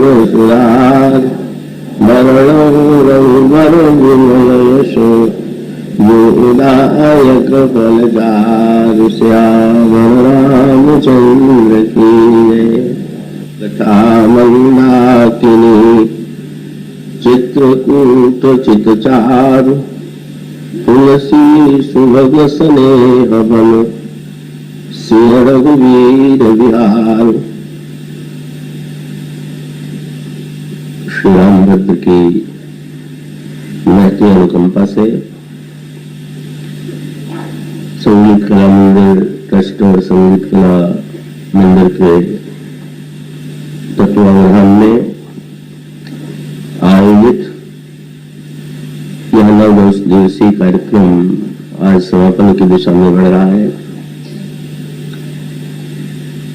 सुरार मरणो रघुबर विमल यशो जो उदायक फलचार श्याम रामचंद्र की जय। कथा मंदाकिनी चित्रकूट चितचारु तुलसी सुभग स्नेह बन सिंह रघुवीर विहार। श्री रामभद्र की महती अनुकंपा से संगीत कला मंदिर ट्रस्ट और संगीत कला मंदिर के तत्वावधान में आयोजित यह 9 दिवसीय कार्यक्रम आज समापन की दिशा में बढ़ रहा है।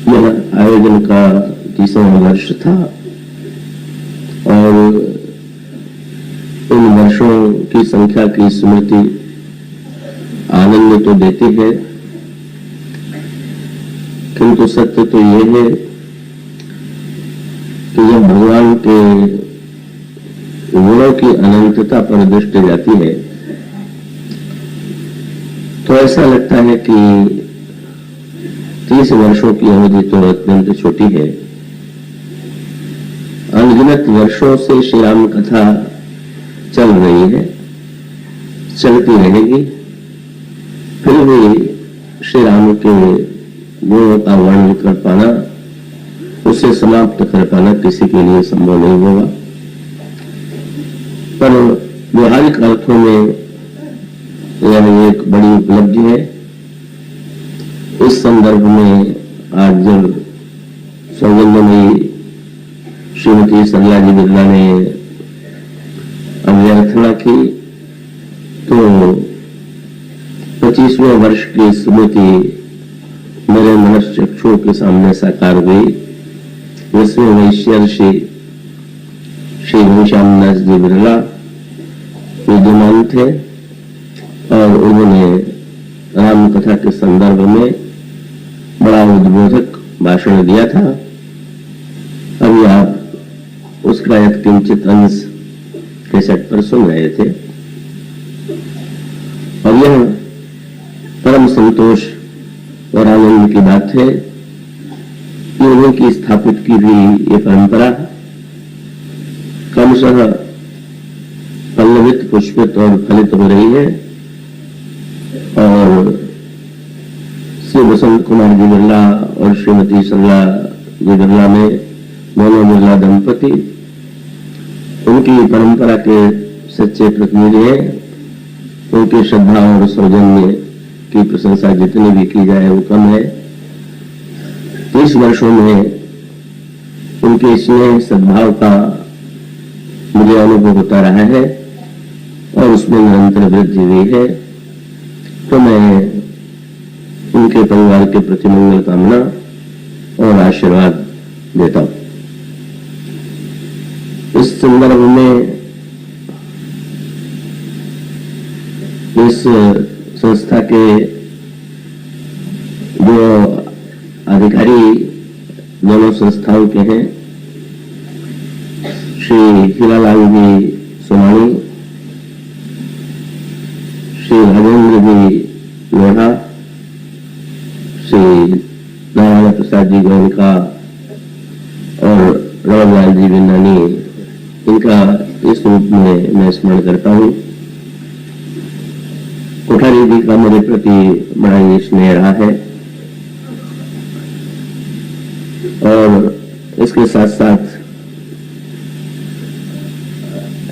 यह आयोजन का 30वां वर्ष था और इन वर्षों की संख्या की स्मृति आनंद तो देती है, किंतु सत्य तो यह है कि जब भगवान के गुणों की अनंतता पर दृष्टि जाती है तो ऐसा लगता है कि 30 वर्षों की अवधि तो अत्यंत छोटी है। अनगिनत वर्षों से श्री राम कथा चल रही है, चलती रहेगी, फिर भी श्री राम के गुणों का वर्णन कर पाना, उसे समाप्त कर पाना किसी के लिए संभव नहीं होगा। पर व्यवहारिक अर्थों में यह एक बड़ी उपलब्धि है। इस संदर्भ में आज जब सौगंधमयी श्रीमती सरला जी बिरला ने अभ्यर्थना की तो 25वें वर्ष की स्मृति मेरे मनश्चक्षुओं के सामने साकार हुई, जिसमें वैश्य श्री घनश्यामदास जी बिरला विद्यमान थे और उन्होंने राम कथा के संदर्भ में बड़ा उद्बोधक भाषण दिया था। अभी आप उसका एक किंचित अंश कैसेट पर सुन रहे थे और यह परम संतोष और आनंद की बात है कि उनकी स्थापित की भी ये परंपरा क्रमशः पल्लवित, पुष्पित और फलित हो रही है और श्री वसंत कुमार जी बिरला और श्रीमती सरला जी बिरला में दोनों बिरला दंपति उनकी परंपरा के सच्चे प्रतिनिधि हैं। उनकी श्रद्धा और सौजन्य की प्रशंसा जितनी भी की जाए वो कम है। 30 वर्षों में उनके स्नेह सद्भाव का मुझे अनुभव होता रहा है और उसमें निरंतर वृद्धि हुई है। तो मैं उनके परिवार के प्रति मंगल कामना और आशीर्वाद देता हूं। इस संदर्भ में इस संस्था के जो अधिकारी दोनों संस्थाओं के हैं, श्री हीरालाल जी सोमानी, श्री राजेंद्र जी लोढ़ा, श्री नारायण प्रसाद जी गोयनका और रवलाल जी बिन्नानी, इनका इस रूप में मैं स्मरण करता हूँ। कोठारी जी का मेरे प्रति बड़ा ही स्नेह रहा है और इसके साथ साथ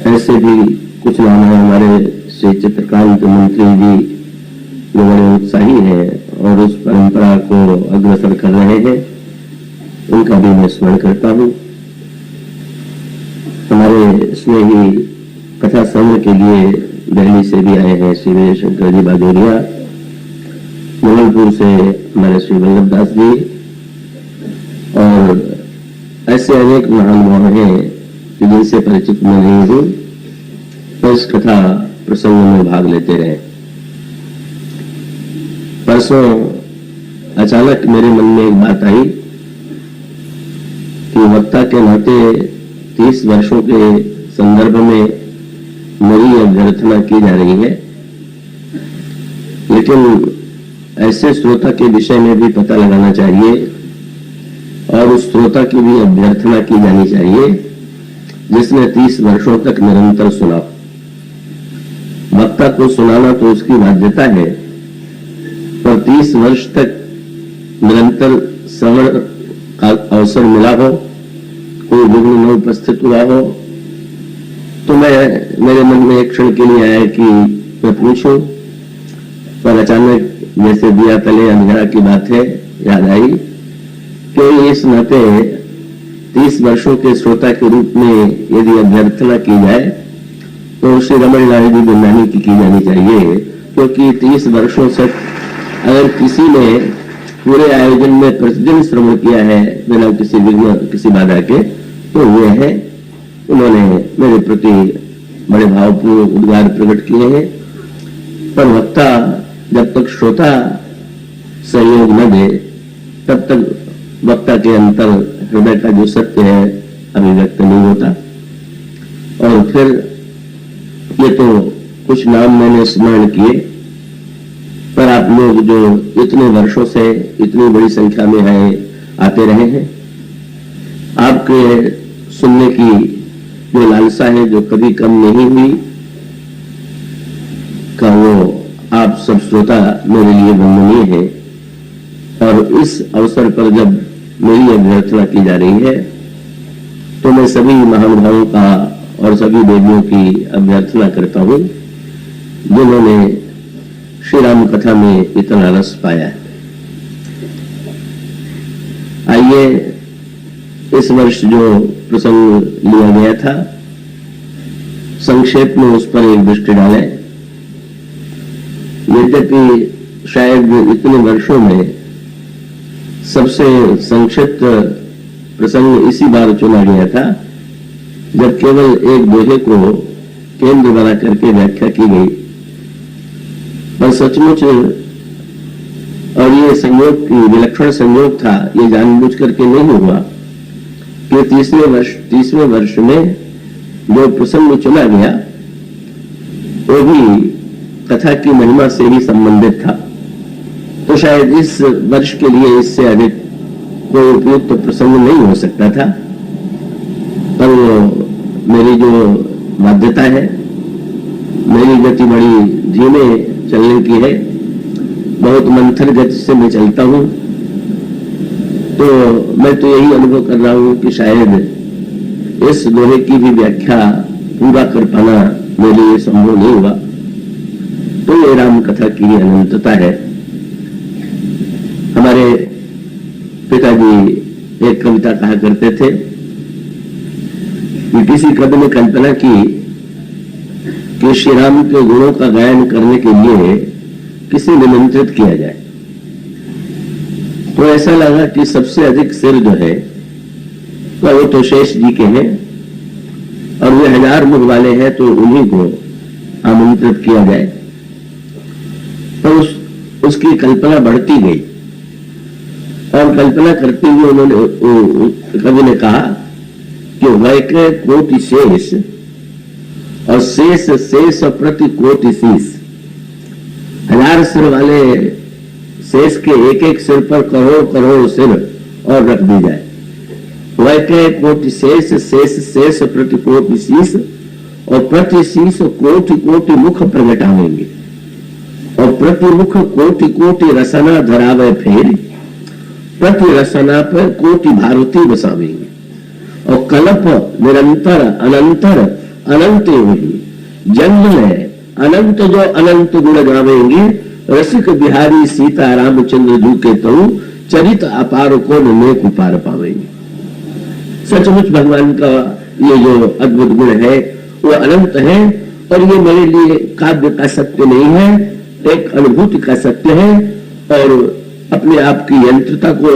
ऐसे भी कुछ नाम है हमारे श्री चित्रकांत मंत्री जी जो बड़े उत्साही हैं और उस परंपरा को अग्रसर कर रहे हैं, उनका भी मैं स्मरण करता हूँ। हमारे स्नेही कथा संग्रह के लिए दिल्ली से भी आए हैं श्री विजय शंकर जी बाजोरिया, मंगलपुर से हमारे श्री वल्लभ दास जी और ऐसे अनेक महानुभाव हैं कि जिनसे परिचित मैं नहीं हूं, तो इस कथा प्रसंग में भाग लेते रहे। परसों अचानक मेरे मन में एक बात आई कि वक्ता के नाते 30 वर्षों के संदर्भ में मेरी अभ्यर्थना की जा रही है, लेकिन ऐसे श्रोता के विषय में भी पता लगाना चाहिए और उस श्रोता की भी अभ्यर्थना की जानी चाहिए जिसने 30 वर्षों तक निरंतर सुना। वक्ता को सुनाना तो उसकी बाध्यता है, पर 30 वर्ष तक निरंतर श्रवण का अवसर मिला हो, कोई विघ्न न उपस्थित हुआ हो, तो मेरे मन में एक क्षण के लिए आया कि मैं पूछूं, पर अचानक जैसे दिया तले अंधेरा की बात है याद आई कि इस नाते 30 वर्षों के श्रोता के रूप में यदि अभ्यर्थना की जाए तो श्री रमण लाल जी बिंदानी की जानी चाहिए, क्योंकि 30 वर्षों तक अगर किसी ने पूरे आयोजन में प्रतिदिन श्रवण किया है बिना किसी विघ्न किसी बाधा के, तो वे हैं। उन्होंने मेरे प्रति बड़े भावपूर्ण उद्गार प्रकट किए हैं, पर वक्ता जब तक श्रोता सहयोग न दे तब तक वक्ता के अंतर हृदय का जो सत्य है अभिव्यक्त नहीं होता। और फिर ये तो कुछ नाम मैंने स्मरण किए, पर आप लोग जो इतने वर्षों से इतनी बड़ी संख्या में आते रहे हैं, आपके सुनने की जो लालसा है जो कभी कम नहीं हुई, का वो आप सब श्रोता मेरे लिए वंदनीय है। और इस अवसर पर जब मेरी अभ्यर्थना की जा रही है तो मैं सभी महानुभावों का और सभी देवियों की अभ्यर्थना करता हूं जिन्होंने श्री राम कथा में इतना रस पाया है। आइए इस वर्ष जो प्रसंग लिया गया था संक्षेप में उस पर एक दृष्टि डालें। यद्यपि शायद इतने वर्षों में सबसे संक्षिप्त प्रसंग इसी बार चुना गया था जब केवल एक दोहे को केंद्र बना करके व्याख्या की गई, पर सचमुच और ये संयोग की विलक्षण संयोग था, ये जानबूझ करके नहीं हुआ कि 30वें वर्ष में जो प्रसंग चुना गया वो भी कथा की महिमा से ही संबंधित था। तो शायद इस वर्ष के लिए इससे अधिक कोई उपयुक्त प्रसंग नहीं हो सकता था, पर मेरी जो बाध्यता है, मेरी गति बड़ी धीमे चलने की है, बहुत मंथर गति से मैं चलता हूं, तो मैं तो यही अनुभव कर रहा हूं कि शायद इस दोहे की भी व्याख्या पूरा कर पाना मेरे लिए संभव नहीं हुआ। तो ये राम कथा की अनंतता है। हमारे पिताजी एक कविता कहा करते थे कि किसी कवि ने कल्पना की कि श्री राम के गुणों का गायन करने के लिए किसे निमंत्रित किया जाए, तो ऐसा लगा कि सबसे अधिक सिर जो है वो तो शेष जी के हैं और वे 1000 मुख वाले हैं, तो उन्हीं को आमंत्रित किया जाए। तो उसकी कल्पना बढ़ती गई और कल्पना करते हुए उन्होंने कवि ने कहा कि वैके कोटि शेष और शेष शेष प्रति कोटि शीश, 1000 सिर वाले शेष के एक एक सिर पर करोड़ करोड़ सिर और रख दी जाए। वैके कोटि शेष शेष शेष प्रति कोटि शीश, और प्रति शीश कोटि कोटि मुख प्रगटावेंगे, और प्रति मुख कोटि कोटि रसना धरावे फेर, प्रति रसना पर कोटि भारती बसावेंगे, और कल्प निरंतर अनंतर अनंत हुई, जन्म है अनंत जो अनंत गुण गावेंगे, रसिक बिहारी सीता रामचंद्र जू के तऊ, चरित अपार को नेक उपार पावेंगे। सचमुच भगवान का ये जो अद्भुत गुण है वो अनंत है, और ये मेरे लिए काव्य का सत्य नहीं है, एक अनुभूति का सत्य है। और अपने आप की यंत्रता को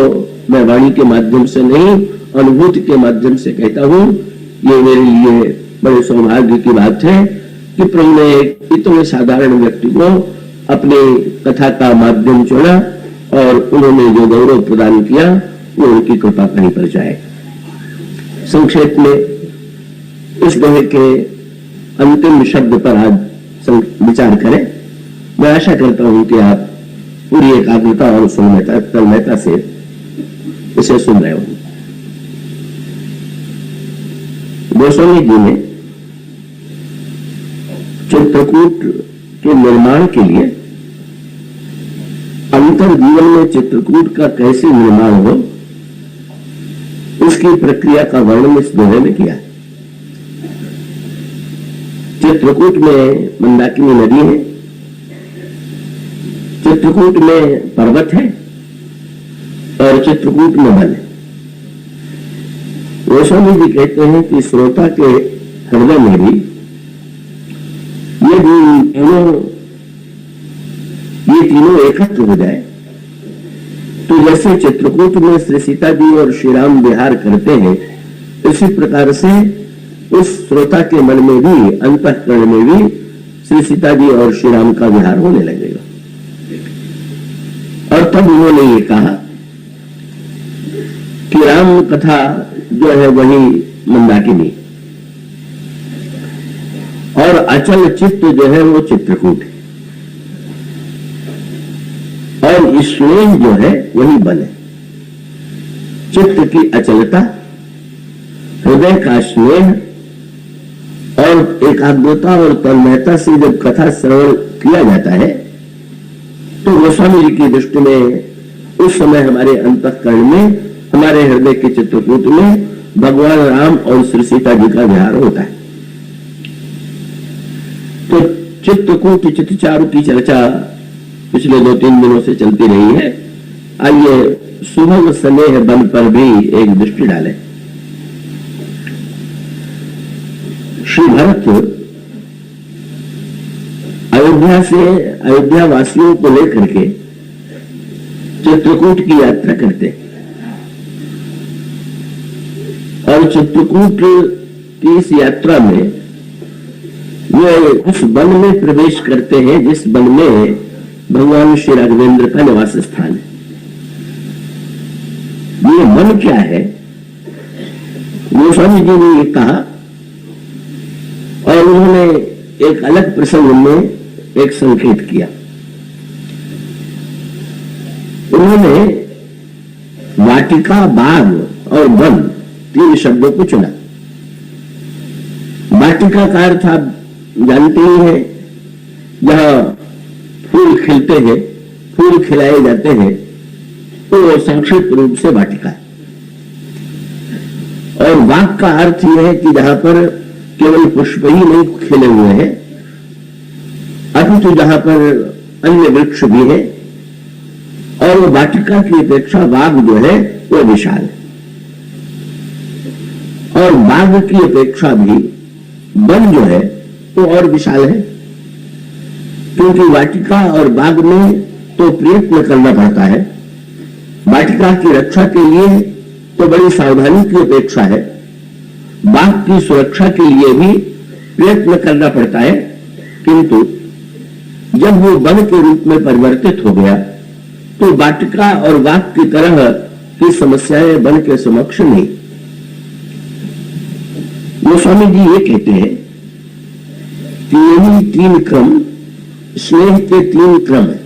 मैं वाणी के माध्यम से नहीं, अनुभूति के माध्यम से कहता हूं। ये मेरे लिए बड़े सौभाग्य की बात है कि प्रभु ने एक इतने साधारण व्यक्ति को अपने कथा का माध्यम चुना और उन्होंने जो गौरव प्रदान किया वो उनकी कृपा कहीं पर जाए। संक्षेप में इस दोहे के अंतिम शब्द पर आज विचार करें। मैं आशा करता हूं कि आप पूरी एकाग्रता और तन्मयता से इसे सुन रहे होंगे। गोस्वामी जी ने चित्रकूट के निर्माण के लिए अंतर जीवन में चित्रकूट का कैसे निर्माण हो उसकी प्रक्रिया का वर्णन इस दोहे में किया। चित्रकूट में मंदाकिनी नदी है, चित्रकूट में पर्वत है और चित्रकूट में वन है। गोस्वामी जी कहते हैं कि श्रोता के हृदय में भी ये तीनों एकत्र हो जाए तो जैसे चित्रकूट में श्री सीता जी और श्री राम विहार करते हैं, इसी प्रकार से उस श्रोता के मन में भी, अंतःकरण में भी श्री सीता जी और श्री राम का विहार होने लगेगा। और तब उन्होंने ये कहा कि राम कथा जो है वही मंदाकिनी और अचल चित्त जो है वो चित्रकूट है और स्नेह जो है वही बल है। चित्त की अचलता, हृदय का स्नेह और एकाग्रता और तन्मयता से जब कथा श्रवण किया जाता है तो गोस्वामी जी की दृष्टि में उस समय हमारे अंतःकरण में, हमारे हृदय के चित्रकूट में भगवान राम और श्री सीता जी का विहार होता है। तो चित्रकूट चित्तचारु की चर्चा पिछले 2-3 दिनों से चलती रही है। आइए सुभग स्नेह बन पर भी एक दृष्टि डालें। श्री भरत अयोध्या वासियों को लेकर के चित्रकूट की यात्रा करते और चित्रकूट की इस यात्रा में वे उस वन में प्रवेश करते हैं जिस वन में भगवान श्री राघवेंद्र का निवास स्थान है। ये वन क्या है, गोस्वामी जी ने ये कहा और उन्होंने एक अलग प्रसंग में एक संकेत किया। उन्होंने वाटिका, बाग और वन 3 शब्दों को चुना। वाटिका का अर्थ आप जानते ही हैं, जहां फूल खिलते हैं, फूल खिलाए जाते हैं, तो संक्षिप्त रूप से वाटिका है। और बाग का अर्थ यह है कि जहां पर केवल पुष्प ही नहीं खिले हुए हैं, अपितु जहां पर अन्य वृक्ष भी है। और वो वाटिका की अपेक्षा बाग जो है वो विशाल है और बाग की अपेक्षा भी वन जो है वो और विशाल है, क्योंकि वाटिका और बाग में तो प्रयत्न करना पड़ता है। वाटिका की रक्षा के लिए तो बड़ी सावधानी की अपेक्षा है, बाग की सुरक्षा के लिए भी प्रयत्न करना पड़ता है। किंतु जब वो वन के रूप में परिवर्तित हो गया तो वाटिका और बाग की तरह की समस्याएं वन के समक्ष नहीं। गोस्वामी जी ये कहते हैं कि यही 3 क्रम, स्नेह के 3 क्रम है।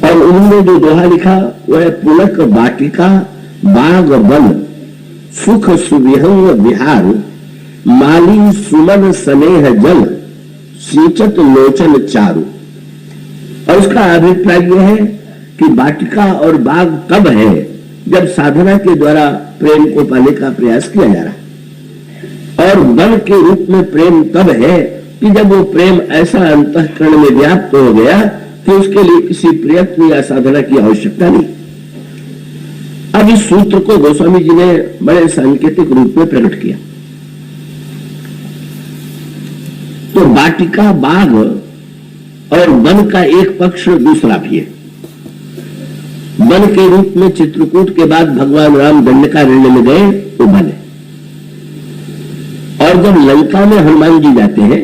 और उन्होंने जो दोहा लिखा वह पुलक वाटिका बाग वन सुख सुविहंग विहार माली सुमन स्नेह जल सींचत लोचन चारु। और उसका अभिप्राय यह है कि वाटिका और बाग तब है जब साधना के द्वारा प्रेम को पाने का प्रयास किया जा रहा है, और वन के रूप में प्रेम तब है कि जब वो प्रेम ऐसा अंतःकरण में व्याप्त हो गया कि उसके लिए किसी प्रयत्न या साधना की आवश्यकता नहीं। अब इस सूत्र को गोस्वामी जी ने बड़े सांकेतिक रूप में प्रकट किया। तो वाटिका, बाग और वन का एक पक्ष दूसरा भी है। वन के रूप में चित्रकूट के बाद भगवान राम दंडकारण्य में गए तो वन है। और जब लंका में हनुमान जी जाते हैं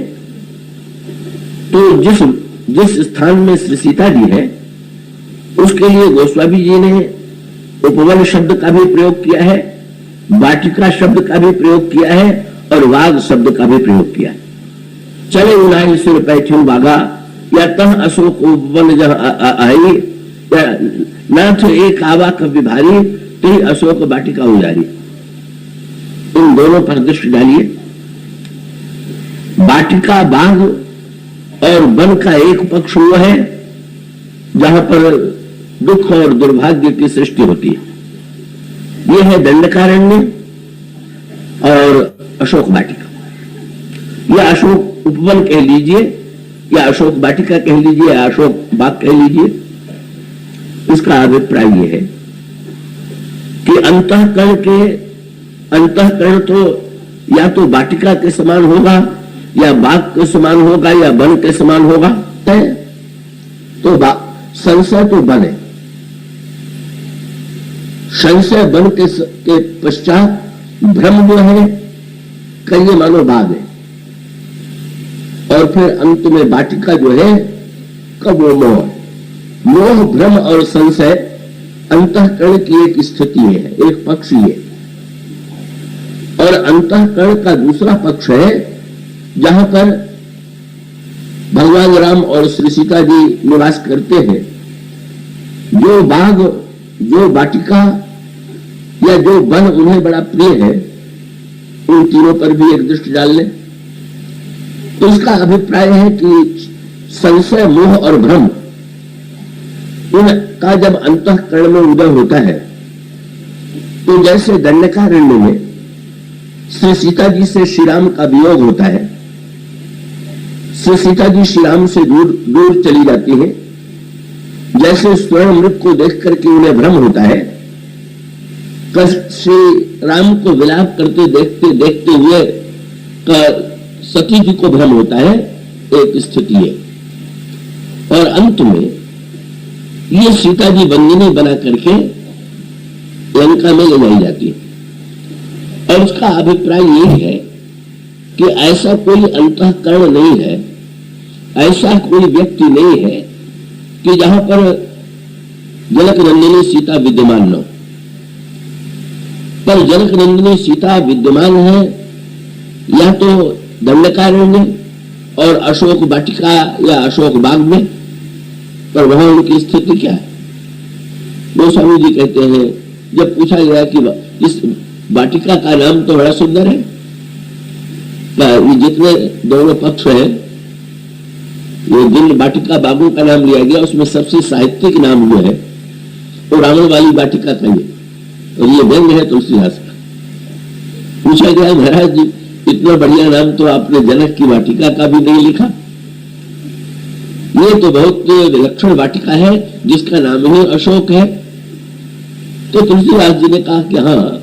तो जिस स्थान में श्री सीता जी है उसके लिए गोस्वामी जी ने उपवन शब्द का भी प्रयोग किया है, वाटिका शब्द का भी प्रयोग किया है और वाग शब्द का भी प्रयोग किया। चले उनाई सिर पैठ्यू बागा, या तह अशोक उपवन जह आई, या नाथ एक आवा कभी भारी, ते अशोक वाटिका उजारी। इन दोनों पर दृष्टि डालिए। वाटिका बाग और वन का एक पक्ष वो है जहां पर दुख और दुर्भाग्य की सृष्टि होती है। यह है दंडकारण्य और अशोक वाटिका। यह अशोक उपवन कह लीजिए, या अशोक वाटिका कह लीजिए, या अशोक बाग कह लीजिए। इसका अभिप्राय यह है कि अंतःकरण तो या तो वाटिका के समान होगा, या बाग के समान होगा, या वन के समान होगा। तो संशय तो वन है, संशय वन के पश्चात भ्रम जो है कहिए मानो बाग है, और फिर अंत में वाटिका जो है कब वो मोह भ्रम और संशय अंतःकरण की एक स्थिति है, एक पक्ष ही है। और अंतःकरण का दूसरा पक्ष है जहां पर भगवान राम और श्री सीता जी निवास करते हैं। जो बाग, जो वाटिका या जो वन उन्हें बड़ा प्रिय है, उन तीनों पर भी एक दृष्टि डाल लें। तो इसका अभिप्राय है कि संशय, मोह और भ्रम इनका जब अंतःकरण में उदय होता है, तो जैसे दंडकारण्य में श्री सीता जी से श्री राम का वियोग होता है, श्री सीता जी श्री राम से दूर चली जाती है, जैसे स्वर्ण मृग को देख करके उन्हें भ्रम होता है, श्री राम को विलाप करते देखते देखते हुए सती जी को भ्रम होता है, एक स्थिति है। और अंत में ये सीता जी बंदिनी बना करके लंका में ले जाई जाती है। और उसका अभिप्राय यही है कि ऐसा कोई अंतःकरण नहीं है, ऐसा कोई व्यक्ति नहीं है कि जहां पर जनक नंदिनी सीता विद्यमान न हो। पर जनक नंदिनी सीता विद्यमान है या तो दंडकारण्य और अशोक वाटिका या अशोक बाग में, पर वहां उनकी स्थिति क्या है? गोस्वामी जी कहते हैं, जब पूछा गया कि इस वाटिका का नाम तो बड़ा सुंदर है, ये जितने दोनों पक्ष है, ये जिन वाटिका बागों का नाम लिया गया उसमें सबसे साहित्यिक नाम जो है वो रावण वाली वाटिका का ही, और ये व्यंग है तुलसीदास का। पूछा गया महाराज जी इतना बढ़िया नाम तो आपने जनक की वाटिका का भी नहीं लिखा, ये तो बहुत विलक्षण वाटिका है जिसका नाम ही अशोक है। तो तुलसीदास जी ने कहा कि हाँ,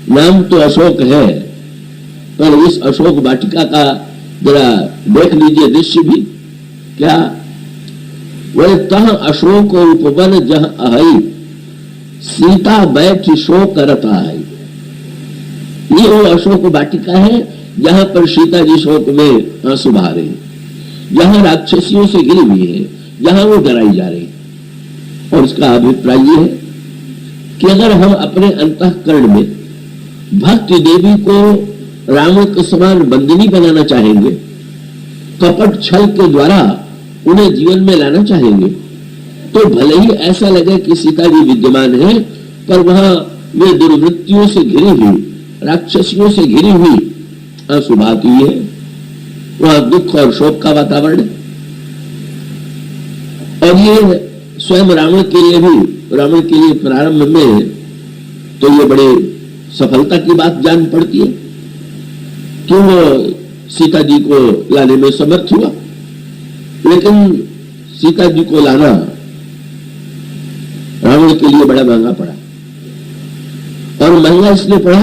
नाम तो अशोक है, पर इस अशोक वाटिका का जरा देख लीजिए दृश्य भी। क्या? वह तह अशोक उपवन जह आई, सीता बैठ शोक करता है। ये वो अशोक वाटिका है जहां पर सीता जी शोक में आंसू बहा रही, जहां राक्षसियों से घिरी हुई है, जहां वो डराई जा रही। और इसका अभिप्राय ये है कि अगर हम अपने अंतःकरण में भक्ति देवी को रावण के समान बंदिनी बनाना चाहेंगे, कपट छल के द्वारा उन्हें जीवन में लाना चाहेंगे, तो भले ही ऐसा लगे कि सीता जी विद्यमान है, पर वहां वे दुर्वृत्तियों से घिरी हुई, राक्षसियों से घिरी हुई आंसू बहाती हुई है, वहां दुख और शोक का वातावरण है। और ये स्वयं रावण के लिए प्रारंभ में तो ये बड़े सफलता की बात जान पड़ती है, क्यों वो सीता जी को लाने में समर्थ हुआ। लेकिन सीता जी को लाना रावण के लिए बड़ा महंगा पड़ा, और महंगा इसलिए पड़ा,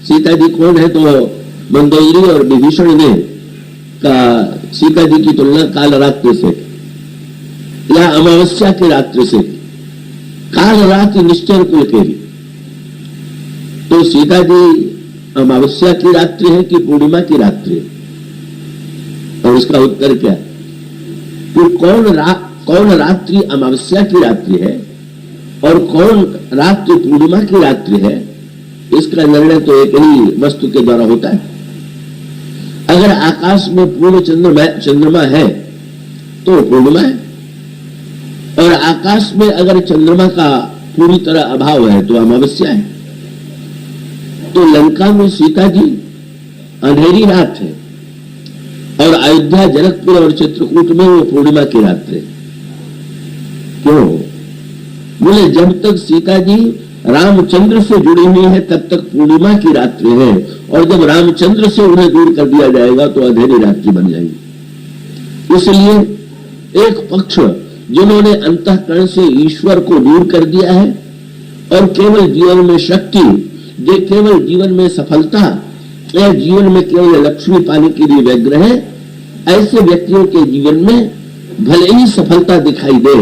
सीता जी कौन है? तो मंदोदरी और विभीषण ने का सीता जी की तुलना काल रात्रि से या अमावस्या की रात्रि से। काल रात्रि निश्चर कुल के लिए, तो सीता जी अमावस्या की रात्रि है कि पूर्णिमा की रात्रि है? और इसका उत्तर क्या है? तो कौन रात्रि अमावस्या की रात्रि है और कौन रात्रि पूर्णिमा की रात्रि है, इसका निर्णय तो एक ही वस्तु के द्वारा होता है, अगर आकाश में पूर्ण चंद्रमा है तो पूर्णिमा है, और आकाश में अगर चंद्रमा का पूरी तरह अभाव है तो अमावस्या है। तो लंका में सीता जी अंधेरी रात है, और अयोध्या, जनकपुर और चित्रकूट में वो पूर्णिमा की रात है। क्यों? बोले जब तक सीता जी रामचंद्र से जुड़ी हुई है तब तक पूर्णिमा की रात्रि है, और जब रामचंद्र से उन्हें दूर कर दिया जाएगा तो अंधेरी रात्रि बन जाएगी। इसलिए एक पक्ष जिन्होंने अंतःकरण से ईश्वर को दूर कर दिया है और केवल जीवन में शक्ति, जो केवल जीवन में सफलता या जीवन में केवल लक्ष्मी पाने के लिए व्यग्र है, ऐसे व्यक्तियों के जीवन में भले ही सफलता दिखाई दे,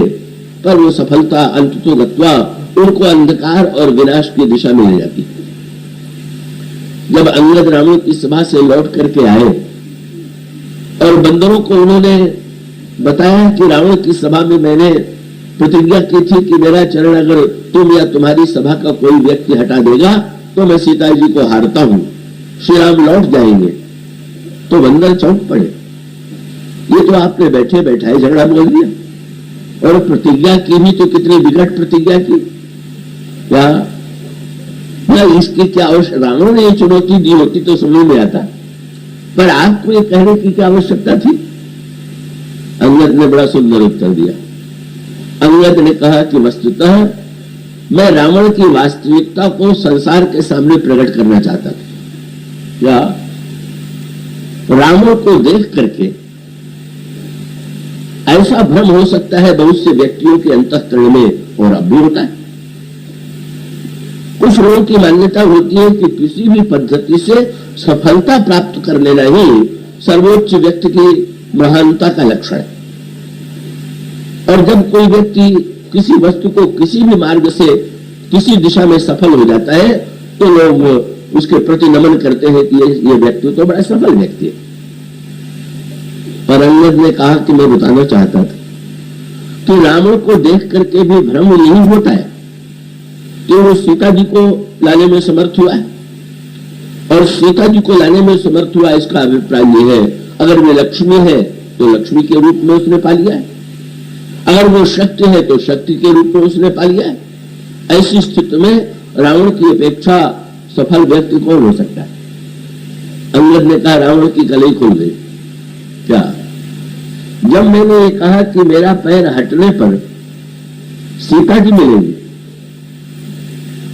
पर वो सफलता अंततोगत्वा उनको अंधकार और विनाश की दिशा में ले जाती। जब अंगद रावण की सभा से लौट करके आए और बंदरों को उन्होंने बताया कि रावण की सभा में मैंने प्रतिज्ञा की थी कि मेरा चरण अगर तुम या तुम्हारी सभा का कोई व्यक्ति हटा देगा तो मैं सीता जी को हारता हूं, श्री राम लौट जाएंगे। तो बंदर चौंक पड़े, ये तो आपने बैठे बैठाए झगड़ा बोल दिया, और प्रतिज्ञा की भी तो कितनी विकट प्रतिज्ञा की। क्या इसकी क्या आवश्यकता, रावण ने चुनौती दी होती तो समझ में आता, पर आपको ये कहने की क्या आवश्यकता थी? अंगद ने बड़ा सुंदर उत्तर दिया। अंगद ने कहा कि वस्तुतः मैं रावण की वास्तविकता को संसार के सामने प्रकट करना चाहता था। क्या रावण को देख करके ऐसा भ्रम हो सकता है बहुत से व्यक्तियों के अंतःकरण में, और अब भी होता है। कुछ लोगों की मान्यता होती है कि किसी भी पद्धति से सफलता प्राप्त कर लेना ही सर्वोच्च व्यक्ति की महानता का लक्षण है, और जब कोई व्यक्ति किसी वस्तु को किसी भी मार्ग से किसी दिशा में सफल हो जाता है तो लोग उसके प्रति नमन करते हैं कि ये व्यक्ति तो बड़ा सफल व्यक्ति है। पर अंगद ने कहा कि मैं बताना चाहता था कि रावण को देख करके भी भ्रम यही होता है कि वो सीता जी को लाने में समर्थ हुआ है, और सीता जी को लाने में समर्थ हुआ इसका अभिप्राय ये है अगर वे लक्ष्मी है तो लक्ष्मी के रूप में उसने पा लिया है, अगर वो शक्ति है तो शक्ति के रूप में उसने पा लिया है। ऐसी स्थिति में रावण की अपेक्षा सफल व्यक्ति कौन हो सकता है? अंगद ने कहा रावण की कलई खुल गई। क्या? जब मैंने ये कहा कि मेरा पैर हटने पर सीता जी मिलेगी,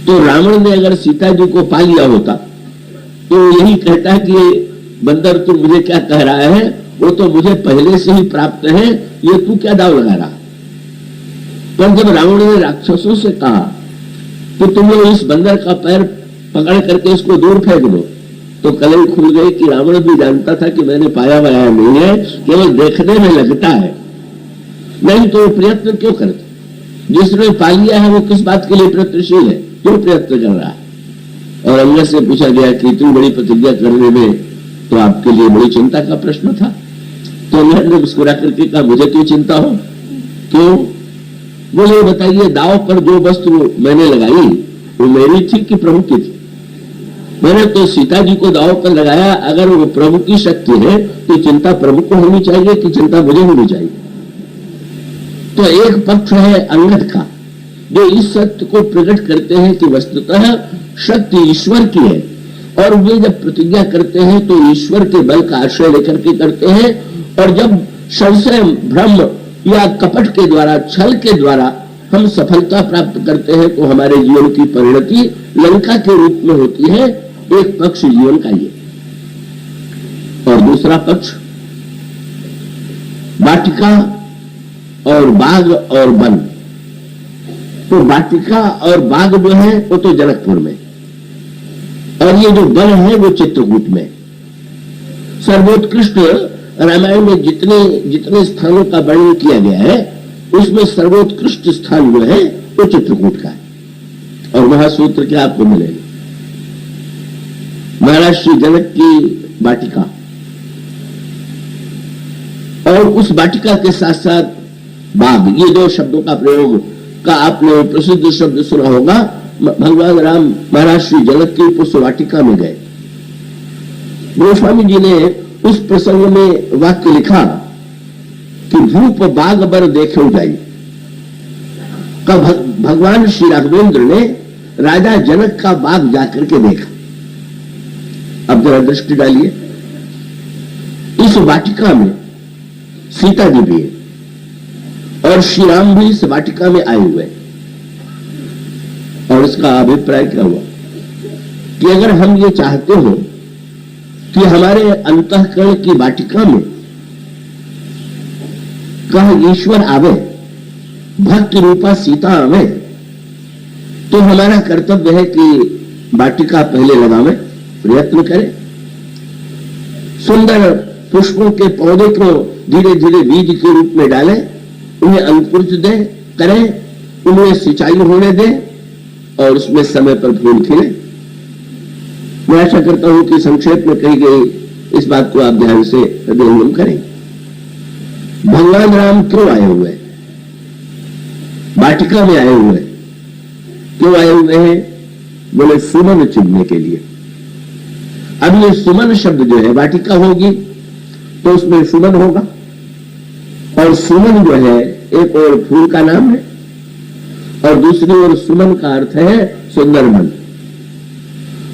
तो रावण ने अगर सीता जी को पा लिया होता तो यही कहता है कि बंदर तू मुझे क्या कह रहा है, वो तो मुझे पहले से ही प्राप्त है, ये तू क्या दाव लगा रहा। पर जब रावण ने राक्षसों से कहा कि तुम लोग इस बंदर का पैर पकड़ करके इसको दूर फेंक दो, तो कलई खुल गई कि रावण भी जानता था कि मैंने पाया वाया नहीं है, केवल देखने में लगता है, नहीं तो प्रयत्न क्यों करते? जिसने पा लिया है वो किस बात के लिए प्रयत्नशील है, क्यों प्रयत्न कर रहा है? और अंगद से पूछा गया कि इतनी बड़ी प्रतिज्ञा करने में तो आपके लिए बड़ी चिंता का प्रश्न था। तो अंगद ने मुस्कुरा करके कहा मुझे क्यों चिंता हो? क्यों? बोले बताइए, दाव पर जो वस्तु मैंने लगाई वो मेरी थी कि प्रभु की थी? मैंने तो सीता जी को दाव पर लगाया। अगर वो प्रभु की शक्ति है तो चिंता प्रभु को होनी चाहिए कि चिंता मुझे होनी चाहिए? तो एक पक्ष है अंगद का जो इस सत्य को प्रकट करते हैं कि वस्तुतः शक्ति ईश्वर की है, और वे जब प्रतिज्ञा करते हैं तो ईश्वर के बल का आश्रय लेकर के करते हैं, और जब संशय, भ्रम या कपट के द्वारा, छल के द्वारा हम सफलता प्राप्त करते हैं तो हमारे जीवन की परिणति लंका के रूप में होती है। एक पक्ष जीवन का ये, और दूसरा पक्ष वाटिका और बाग और वन। तो वाटिका और बाग जो है वो तो जनकपुर में, और ये जो वन है वो चित्रकूट में। सर्वोत्कृष्ट रामायण में जितने स्थानों का वर्णन किया गया है उसमें सर्वोत्कृष्ट स्थान जो है वो चित्रकूट का है, और महासूत्र क्या आपको मिलेगा? महाराज श्री जनक की वाटिका, और उस वाटिका के साथ साथ बाग, ये दो शब्दों का प्रयोग का आपने प्रसिद्ध शब्द सुना होगा। भगवान राम महाराज श्री जनक की पुष्प वाटिका में गए। गोस्वामी जी ने उस प्रसंग में वाक्य लिखा कि भूप बाग बर देखे जाई। कब भगवान श्री राघवेंद्र ने राजा जनक का बाग जाकर के देखा। अब जरा दृष्टि डालिए, इस वाटिका में सीता जी भी है और श्री राम भी इस वाटिका में आए हुए हैं। और इसका अभिप्राय क्या हुआ कि अगर हम ये चाहते हो कि हमारे अंतःकरण की वाटिका में कह ईश्वर आवे, भक्त रूपा सीता आवे, तो हमारा कर्तव्य है कि वाटिका पहले लगावे, प्रयत्न करें, सुंदर पुष्पों के पौधे को धीरे धीरे बीज के रूप में डालें, उन्हें अंकुरित दें, करें, उन्हें सिंचाई होने दें और उसमें समय पर फूल खिले। मैं आशा करता हूं कि संक्षेप में कही गई इस बात को आप ध्यान से हृदयंगम करें। भगवान राम क्यों आए हुए हैं? वाटिका में आए हुए हैं। क्यों आए हुए हैं? बोले सुमन चुनने के लिए। अब ये सुमन शब्द जो है, वाटिका होगी तो उसमें सुमन होगा, और सुमन जो है एक और फूल का नाम है और दूसरी ओर सुमन का अर्थ है सुंदर मन।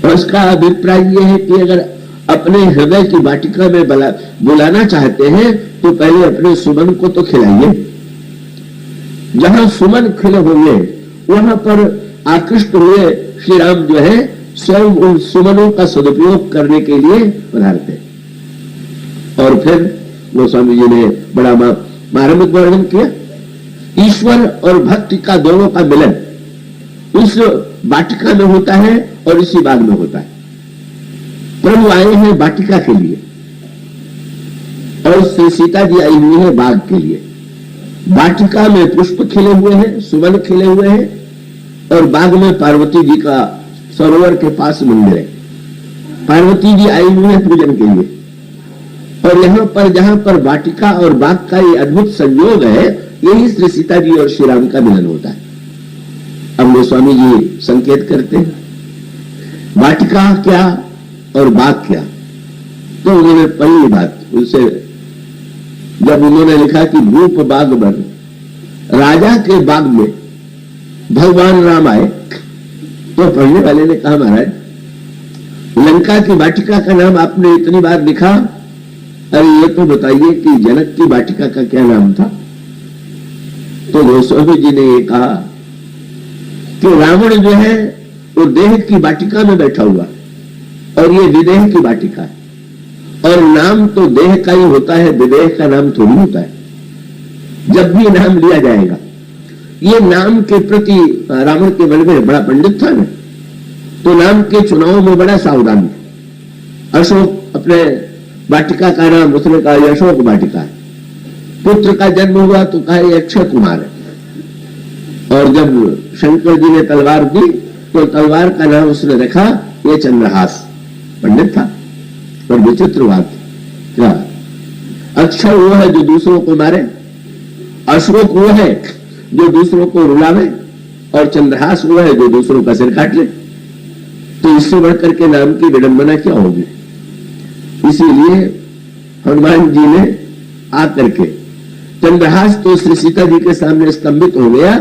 और इसका अभिप्राय यह है कि अगर अपने हृदय की वाटिका में बुलाना चाहते हैं तो पहले अपने सुमन को तो खिलाइए। जहां सुमन खिले होंगे वहां पर आकृष्ट हुए श्री राम जो है स्वयं उन सुमनों का सदुपयोग करने के लिए पधारते। और फिर गोस्वामी जी ने बड़ा मार्मिक वर्णन किया, ईश्वर और भक्ति का दोनों का मिलन उस वाटिका में होता है और इसी बाग में होता है। प्रभु आए हैं वाटिका के लिए और उससे सीता जी आई हुई है बाग के लिए। वाटिका में पुष्प खिले हुए हैं, सुमन खिले हुए हैं और बाग में पार्वती जी का सरोवर के पास मंदिर है। पार्वती जी आई हुई है पूजन के लिए। और यहां पर जहां पर वाटिका और बाग का ये अद्भुत संयोग है, यही श्री सीता जी और श्री राम का मिलन होता है। अब गोस्वामी जी संकेत करते हैं वाटिका क्या और बाग क्या। तो उन्होंने पहली बात उनसे जब उन्होंने लिखा कि भूप बाग बर, राजा के बाग में भगवान राम आए, तो पढ़ने वाले ने कहा महाराज लंका की वाटिका का नाम आपने इतनी बार लिखा, अरे ये तो बताइए कि जनक की वाटिका का क्या नाम था। तो गोस्वामी जी ने ये कहा कि रावण जो है वो देह की वाटिका में बैठा हुआ और ये विदेह की वाटिका है, और नाम तो देह का ही होता है, विदेह का नाम थोड़ी होता है। जब भी नाम लिया जाएगा, ये नाम के प्रति रावण के मन में बड़ा पंडित था ना, तो नाम के चुनाव में बड़ा सावधान था। अशोक अपने वाटिका का नाम उसने कहा यह अशोक वाटिका है। पुत्र का जन्म हुआ तो कहा यह अक्षय कुमार है। और जब शंकर जी ने तलवार दी तो तलवार का नाम उसने रखा यह चंद्रहास। पंडित था और विचित्र बात क्या, अक्षय वो है जो दूसरों को मारे, अशोक वो है जो दूसरों को रुलावे, और चंद्रहास वो है जो दूसरों का सिर काट ले। तो इससे बढ़कर के नाम की विडंबना क्या होगी। इसीलिए हनुमान जी ने आकर के, चंद्रहास तो श्री सीता जी के सामने स्तंभित हो गया,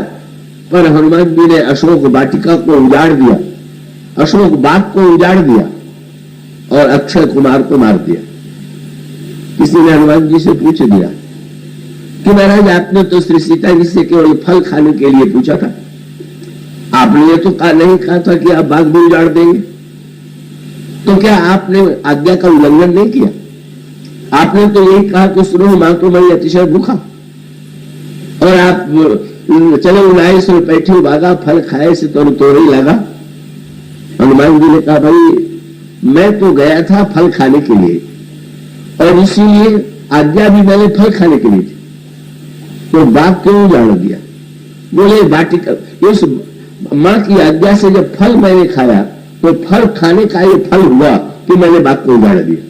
पर हनुमान जी ने अशोक वाटिका को उजाड़ दिया, अशोक बाग को उजाड़ दिया और अक्षय कुमार को मार दिया। किसी ने हनुमान जी से पूछ दिया कि महाराज आपने तो श्री सीता जी से केवल फल खाने के लिए पूछा था, आपने ये तो नहीं कहा था कि आप बाग भी उजाड़ देंगे, तो क्या आपने आज्ञा का उल्लंघन नहीं किया? आपने तो यही कहा कि सुनो मां को मैं अतिशय भूखा, और आप चले उलाए से बैठे भागा, फल खाए से तो तोड़े लगा। हनुमान जी ने कहा भाई मैं तो गया था फल खाने के लिए, और इसीलिए आज्ञा भी मैंने फल खाने के लिए थी, तो बाग क्यों उजाड़ दिया? बोले वाटिका, इस मां की आज्ञा से जब फल मैंने खाया तो फल खाने का ये फल हुआ कि मैंने बाग को उजाड़ दिया।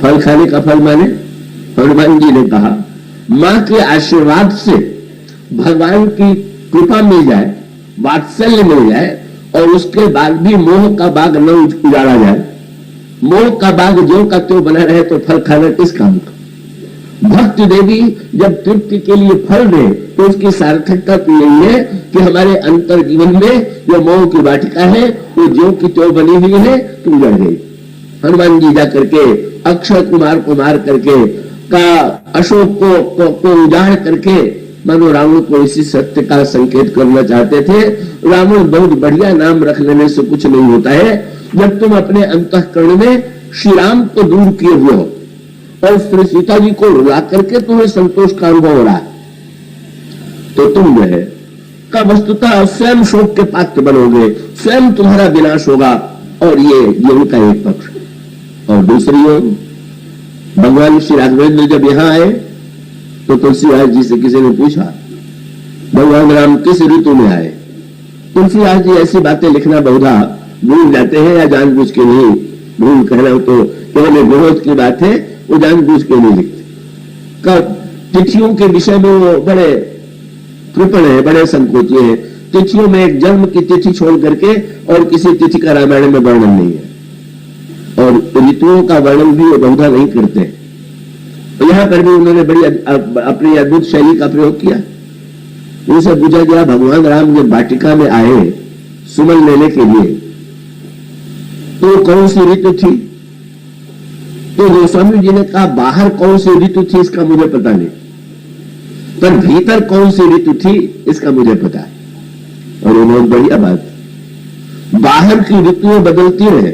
फल खाने का फल माने हनुमान जी ने कहा मां के आशीर्वाद से भगवान की कृपा मिल जाए, वात्सल्य मिल जाए, और उसके बाद भी मोह का बाग न उजाड़ा जाए, मोह का बाग ज्यों का त्यों बना रहे तो फल खाना किस काम का। भक्ति देवी जब तृप्ति के लिए फल दे तो उसकी सार्थकता तो यही है कि हमारे अंतर जीवन में जो मोह की वाटिका है वो ज्यों की त्यों बनी हुई है तो उजड़ गई। हनुमान जी जा करके अक्षय कुमार को मार करके का अशोक को उजाड़ करके मानो रावण को इसी सत्य का संकेत करना चाहते थे। रावण बहुत बढ़िया नाम रख लेने से कुछ नहीं होता है। जब तुम अपने अंतःकरण में श्री राम को दूर किए हुए हो और श्री सीता जी को रुला करके तुम्हें संतोष का अनुभव हो रहा है तो तुम जो है का वस्तुतः स्वयं शोक के पात्र बनोगे, स्वयं तुम्हारा विनाश होगा। और ये उनका एक पक्ष। और दूसरी ओर भगवान श्री राघवेंद्र जब यहां आए तो तुलसीदास जी से किसी ने पूछा भगवान राम किस ऋतु में आए। तुलसीदास जी ऐसी बातें लिखना बहुधा भूल जाते हैं या जानबूझ के नहीं, भूल कहना तो केवल विरोध की बात है, वो जानबूझ के नहीं लिखते। कब तिथियों के विषय में वो बड़े कृपण है, बड़े संकोची है। तिथियों में एक जन्म की तिथि छोड़ करके और किसी तिथि का रामायण में वर्णन नहीं है और ऋतुओं का वर्णन भी वो बहुधा नहीं करते। तो यहां पर भी उन्होंने बड़ी अपनी अद्भुत शैली का प्रयोग किया। उनसे पूछा गया भगवान राम जब वाटिका में आए सुमन लेने के लिए तो कौन सी ऋतु थी। तो गोस्वामी जी ने कहा बाहर कौन सी ऋतु थी इसका मुझे पता नहीं, पर भीतर कौन सी ऋतु थी इसका मुझे पता है। और ये बहुत बढ़िया बात, बाहर की ऋतुएं बदलती रहे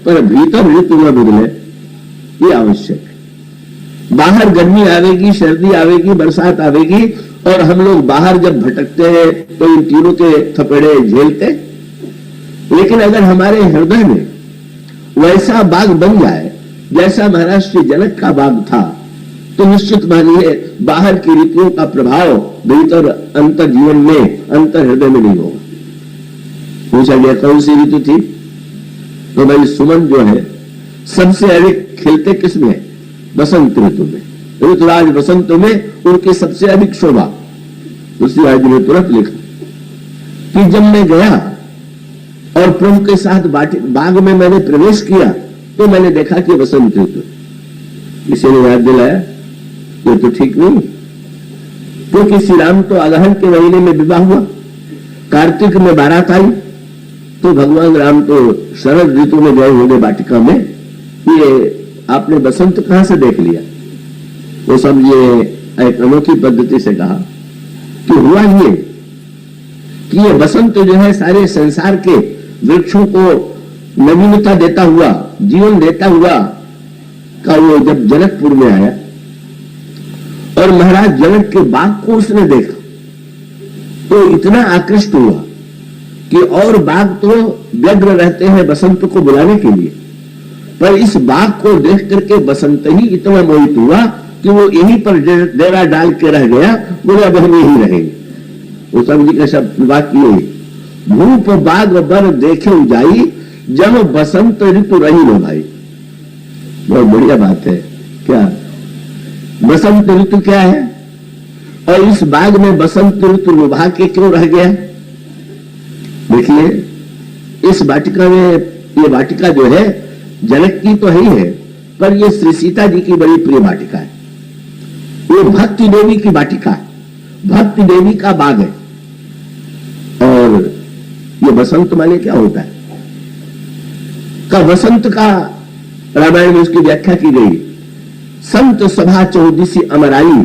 पर भीतर ऋतु न बदले ये आवश्यक है। बाहर गर्मी आवेगी, सर्दी आवेगी, बरसात आवेगी और हम लोग बाहर जब भटकते हैं तो इन तीनों के थपेड़े झेलते। लेकिन अगर हमारे हृदय में वैसा बाग बन जाए जैसा महाराज श्री जनक का बाग था तो निश्चित मानिए बाहर की ऋतुओं का प्रभाव भीतर अंतर जीवन में, अंतर हृदय में नहीं होगा। पूछा गया कौन सी ऋतु थी तो भाई सुमन जो है सबसे अधिक खिलते किसमें है, बसंत ऋतु में। ऋतुराज बसंत में उनकी सबसे अधिक शोभा। दूसरी आज ने तुरंत लिखा कि जब मैं गया और प्रभु के साथ बाग में मैंने प्रवेश किया तो मैंने देखा कि बसंत ऋतु। किसी ने याद दिलाया ये तो ठीक नहीं, क्योंकि श्री राम तो अगहन के महीने में विवाह हुआ, कार्तिक में बारात आई, तो भगवान राम तो शरद ऋतु में गए होंगे वाटिका में। ये आपने बसंत कहां से देख लिया। वो सब ये एक अनोखी पद्धति से कहा कि हुआ ये कि ये बसंत जो है सारे संसार के वृक्षों को नवीनता देता हुआ, जीवन देता हुआ का वो जब जनकपुर में आया और महाराज जनक के बाग को उसने देखा तो इतना आकृष्ट हुआ कि और बाग तो व्यग्र रहते हैं बसंत को बुलाने के लिए, पर इस बाग को देख करके बसंत ही इतना मोहित हुआ कि वो यहीं पर डेरा डाल के रह गया, बोले अब हम यहीं रहेंगे। वो सब जी का शब्द वाक्य भूप बाग बर देखे उजाई जब बसंत ऋतु रही लो भाई। बहुत बढ़िया बात है। क्या बसंत ऋतु क्या है और इस बाग में बसंत ऋतु लुभा के क्यों रह गया। देखिए इस वाटिका में, ये वाटिका जो है जनक की तो ही है पर ये श्री सीता जी की बड़ी प्रिय वाटिका है। ये भक्ति देवी की वाटिका है, भक्ति देवी का बाग है। और ये बसंत माने क्या होता है का वसंत का रामायण में उसकी व्याख्या की गई। संत सभा चौदिसी अमराई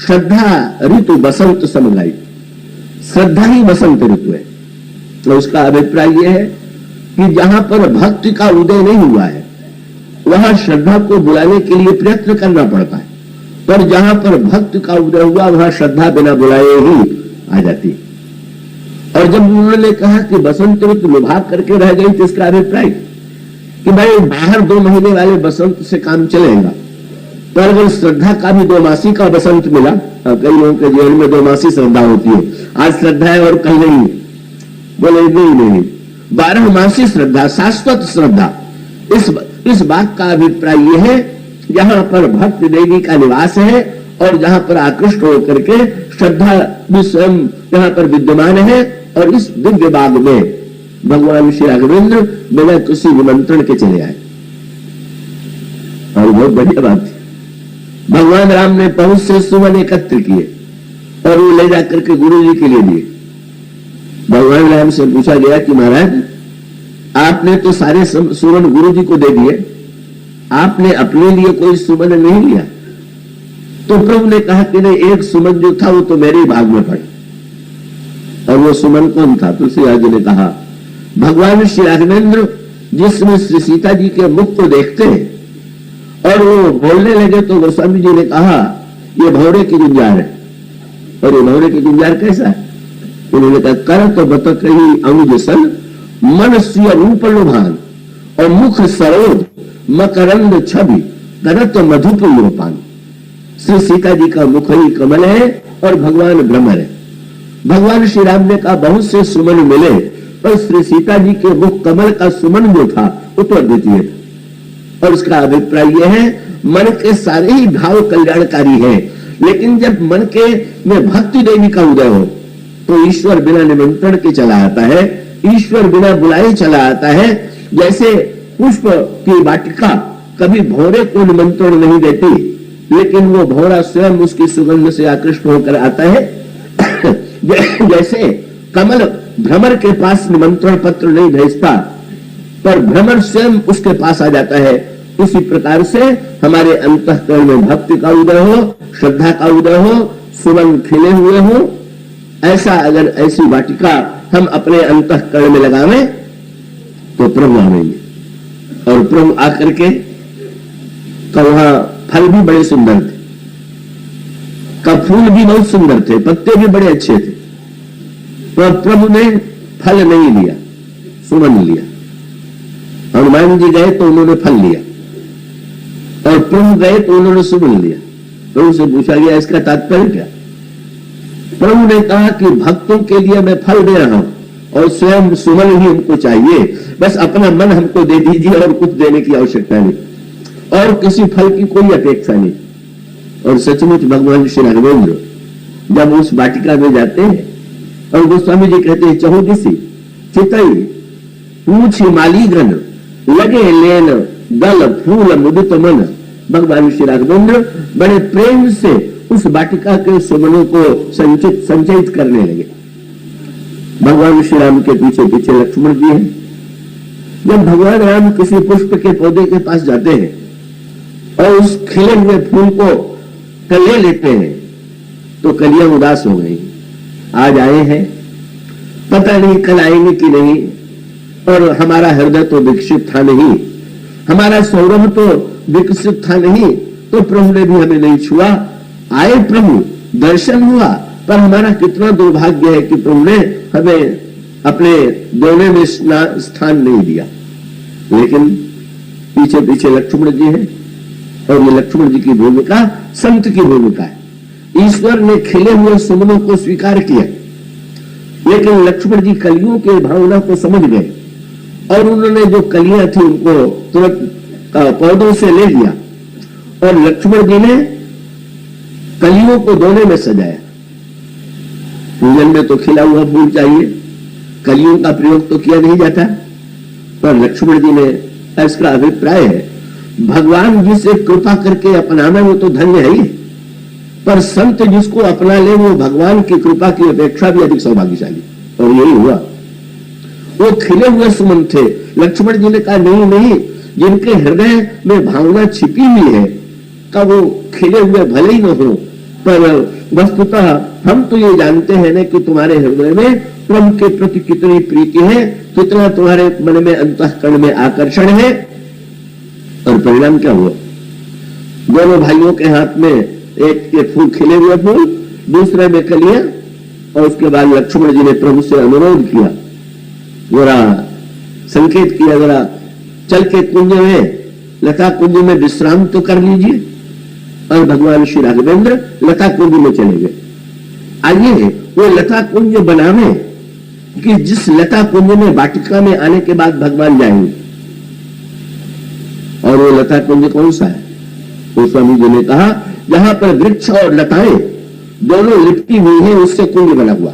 श्रद्धा ऋतु बसंत समगाई। श्रद्धा ही बसंत ऋतु है। तो उसका अभिप्राय यह है कि जहां पर भक्ति का उदय नहीं हुआ है वहां श्रद्धा को बुलाने के लिए प्रयत्न करना पड़ता है, पर जहां पर भक्ति का उदय हुआ वहां श्रद्धा बिना बुलाए ही आ जाती है। और जब उन्होंने कहा कि बसंत ऋतु लुभा करके रह गई तो इसका अभिप्राय कि भाई बाहर 2 महीने वाले बसंत से काम चलेगा, पर अगर श्रद्धा का भी 2 मासी का बसंत मिला, कई लोगों के जीवन में 2 मासी श्रद्धा होती है, आज श्रद्धा है और कल नहीं, बोले नहीं 12 मासी श्रद्धा, शाश्वत श्रद्धा। इस बात का अभिप्राय यह है जहां पर भक्ति देवी का निवास है और जहां पर आकृष्ट होकर के श्रद्धा भी स्वयं जहां पर विद्यमान है। और इस दिव्य बाग में भगवान श्री राघवेंद्र बिना किसी निमंत्रण के चले आए। बहुत बढ़िया बात थी। भगवान राम ने बहुत से सुमन एकत्र किए और वो ले जाकर के गुरु जी के लिए दिए। भगवान राम से पूछा गया कि महाराज आपने तो सारे सुमन गुरु जी को दे दिए, आपने अपने लिए कोई सुमन नहीं लिया। तो प्रभु ने कहा कि नहीं, एक सुमन जो था वो तो मेरे ही भाग में पड़ा। और वो सुमन कौन था? तुलसीदास जी ने कहा भगवान श्री राघवेंद्र जिसमें श्री सीता जी के मुख को देखते हैं और वो बोलने लगे तो गोस्वामी जी ने कहा ये भौरे की गुंजार है। और ये भौरे की गुंजार कैसा है? उन्होंने कहा कर तो बतक रही अनुज सन मन स्वीय रूप लोभान और मुख सरोज मकरंद छवि करत मधुप लोपान। श्री सीता जी का मुख ही कमल है और भगवान भ्रमर है। भगवान श्री राम ने कहा बहुत से सुमन मिले पर श्री सीता जी के मुख कमल का सुमन जो था वो तो अद्वितीय था। और उसका अभिप्राय यह है मन के सारे ही भाव कल्याणकारी है, लेकिन जब मन के में भक्ति देवी का उदय हो तो ईश्वर बिना निमंत्रण के चला आता है, ईश्वर बिना बुलाए चला आता है। जैसे पुष्प की वाटिका कभी भौरे को निमंत्रण नहीं देती, लेकिन वो भौरा स्वयं उसकी सुगंध से आकृष्ट होकर आता है। जैसे कमल भ्रमर के पास निमंत्रण पत्र नहीं भेजता पर भ्रमर स्वयं उसके पास आ जाता है, उसी प्रकार से हमारे अंतःकरण में भक्ति का उदय हो, श्रद्धा का उदय हो, सुमन खिले हुए हो। ऐसा अगर ऐसी वाटिका हम अपने अंतःकरण में लगावे तो प्रभु आवेंगे। और प्रभु आकर के तो वहां फल भी बड़े सुंदर थे, का फूल भी बहुत सुंदर थे, पत्ते भी बड़े अच्छे थे। तो प्रभु ने फल नहीं लिया, सुमन लिया। हनुमान जी गए तो उन्होंने फल लिया और प्रभु गए तो उन्होंने सुमन लिया। प्रभु से पूछा गया इसका तात्पर्य क्या? प्रभु ने कहा कि भक्तों के लिए मैं फल दे रहा हूं और स्वयं सुमन ही हमको चाहिए, बस अपना मन हमको दे दीजिए और कुछ देने की आवश्यकता नहीं और किसी फल की कोई अपेक्षा नहीं। और सचमुच भगवान श्री राघवेंद्र जब उस वाटिका में जाते हैं और गोस्वामी जी कहते हैं चहुदिसी चितई पूछ मालीगन लगे लेन दल फूल मुदित मन। भगवान श्री राघवेंद्र बड़े प्रेम से उस वाटिका के सुमनों को संचयित करने लगे। भगवान श्री राम के पीछे पीछे लक्ष्मण जी हैं। जब भगवान राम किसी पुष्प के पौधे के पास जाते हैं और उस खिले हुए फूल को ले लेते हैं तो कलियां उदास हो गई। आज आए हैं, पता नहीं कल आएंगे कि नहीं, और हमारा हृदय तो विकसित था नहीं, हमारा सौरभ तो विकसित था नहीं, तो प्रभु ने भी हमें नहीं छुआ। आए प्रभु, दर्शन हुआ, पर हमारा कितना दुर्भाग्य है कि प्रभु ने हमें अपने दोने में स्थान नहीं दिया। लेकिन पीछे पीछे लक्ष्मण जी हैं और ये लक्ष्मण जी की भूमिका संत की भूमिका है। ईश्वर ने खिले हुए सुमनों को स्वीकार किया, लेकिन लक्ष्मण जी कलियों के भावना को समझ गए और उन्होंने जो कलियां थी उनको तुरंत पौधों से ले लिया और लक्ष्मण जी ने कलियों को दोने में सजाया। पूजन में तो खिला हुआ फूल चाहिए, कलियों का प्रयोग तो किया नहीं जाता। पर लक्ष्मण जी ने, इसका अभिप्राय है भगवान जिसे कृपा करके अपनाना वो तो धन्य है ही, पर संत जिसको अपना ले वो भगवान की कृपा की अपेक्षा भी अधिक सौभाग्यशाली। और यही हुआ। वो खिले हुए सुमन थे। लक्ष्मण जी ने कहा नहीं नहीं, जिनके हृदय में भावना छिपी हुई है का वो खिले हुए भले ही न हो, पर वस्तुतः हम तो ये जानते हैं ना कि तुम्हारे हृदय में प्रभु के प्रति कितनी प्रीति है, कितना तुम्हारे मन में अंतःकरण में आकर्षण है। और परिणाम क्या हुआ? दोनों भाइयों के हाथ में एक फूल, खिले हुए फूल, दूसरे में कलियां। और उसके बाद लक्ष्मण जी ने प्रभु से अनुरोध किया, जरा संकेत किया, जरा चल के कुंज में, लता कुंज में विश्राम तो कर लीजिए। और भगवान श्री राघवेंद्र लता कुंज में चले गए। आइए वो लता कुंज बनावे कि जिस लता कुंज में वाटिका में आने के बाद भगवान जाएंगे। और वो लता कुंज कौन सा है? तो स्वामी जी ने कहा जहां पर वृक्ष और लताएं दोनों लिपटी हुई है उससे कुंज बना हुआ।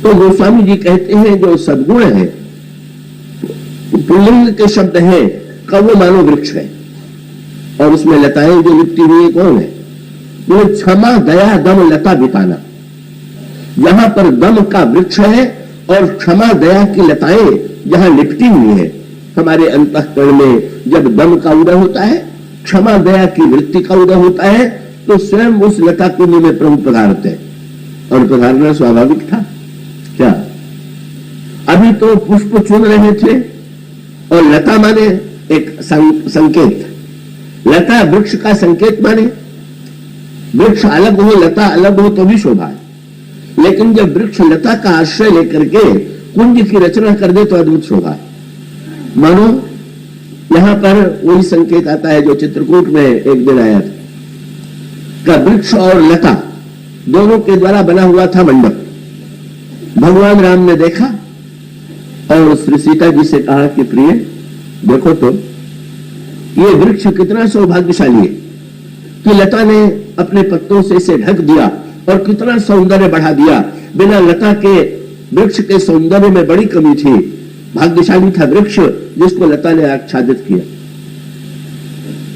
तो गोस्वामी जी कहते हैं जो सद्गुण है, पुल्लिंग के शब्द है, का वो मानो वृक्ष है। और उसमें लताएं जो लिपटी हुई है कौन है? वो क्षमा दया दम लता बिताना। जहां पर दम का वृक्ष है और क्षमा दया की लताएं जहां लिपटी हुई है, हमारे अंतःकरण में जब दम का उदय होता है, क्षमा दया की वृत्ति का उदय होता है, तो स्वयं उस लता कुंज में प्रभु पधारते हैं। और पधारना स्वाभाविक था क्या? अभी तो पुष्प चुन रहे थे और लता माने एक संकेत, लता वृक्ष का संकेत माने, वृक्ष अलग हो लता अलग हो तो भी शोभा है, लेकिन जब वृक्ष लता का आश्रय लेकर के कुंज की रचना कर दे तो अद्भुत शोभा है। मानो यहां पर वही संकेत आता है जो चित्रकूट में एक दिन आया था, का वृक्ष और लता दोनों के द्वारा बना हुआ था मंडप। भगवान राम ने देखा और श्री सीता जी से कहा कि प्रिय देखो तो ये वृक्ष कितना सौभाग्यशाली है कि लता ने अपने पत्तों से इसे ढक दिया और कितना सौंदर्य बढ़ा दिया। बिना लता के वृक्ष के सौंदर्य में बड़ी कमी थी। भाग्यशाली था वृक्ष जिसको लता ने आच्छादित किया।